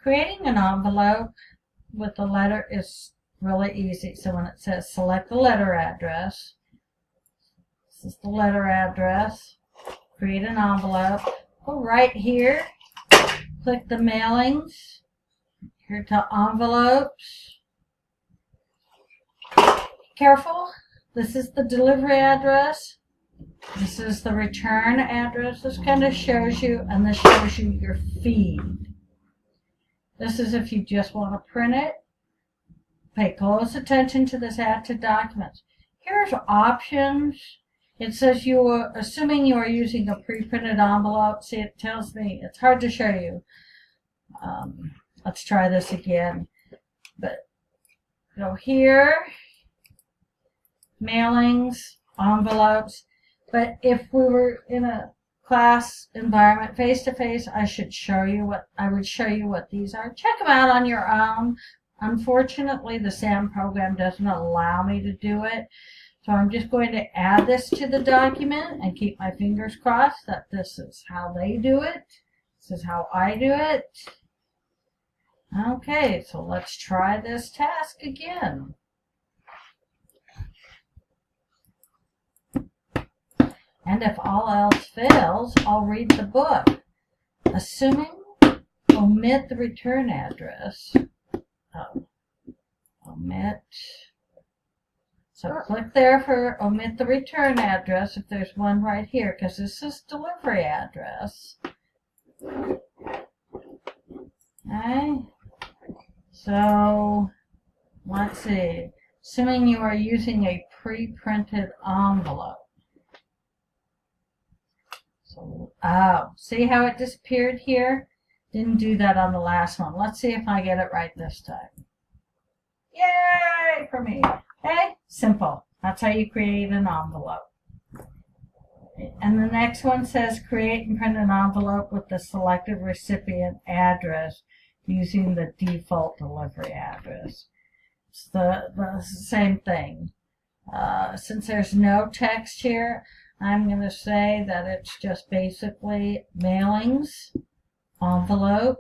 Creating an envelope with the letter is really easy. So when it says select the letter address, this is the letter address, create an envelope, go right here, click the mailings, here to envelopes. Careful, this is the delivery address, this is the return address. This kind of shows you, and this shows you your feed. This is if you just want to print it. Pay close attention to this add to documents. Here's options. It says you are assuming you are using a pre-printed envelope. See, it tells me it's hard to show you. Let's try this again. But go here, mailings, envelopes. But if we were in a class environment, face-to-face, I would show you what these are. Check them out on your own. Unfortunately, the SAM program doesn't allow me to do it. So I'm just going to add this to the document and keep my fingers crossed that this is how they do it. This is how I do it. Okay, so let's try this task again. And if all else fails, I'll read the book. Assuming, omit the return address. Oh, omit. So click there for omit the return address if there's one right here, because this is delivery address. Okay. So, let's see. Assuming you are using a pre-printed envelope. So, see how it disappeared here? Didn't do that on the last one. Let's see if I get it right this time. Yay for me. Okay, simple. That's how you create an envelope. And the next one says create and print an envelope with the selected recipient address using the default delivery address. It's the same thing. Since there's no text here, I'm going to say that it's just basically mailings, envelope,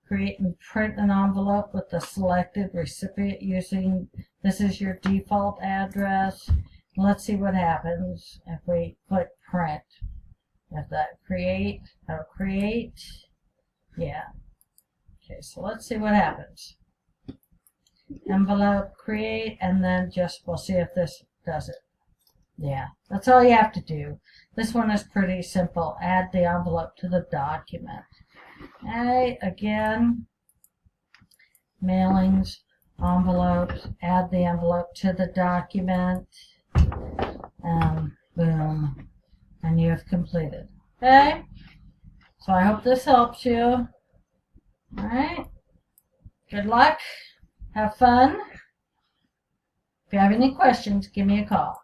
create and print an envelope with the selected recipient using, this is your default address. Let's see what happens if we click print. If that create, that'll create. Yeah. Okay, so let's see what happens. Envelope, create, and then we'll see if this does it. Yeah, that's all you have to do. This one is pretty simple. Add the envelope to the document. Okay, again, mailings, envelopes, add the envelope to the document, and boom, and you have completed. Okay, so I hope this helps you. All right, good luck, have fun. If you have any questions, give me a call.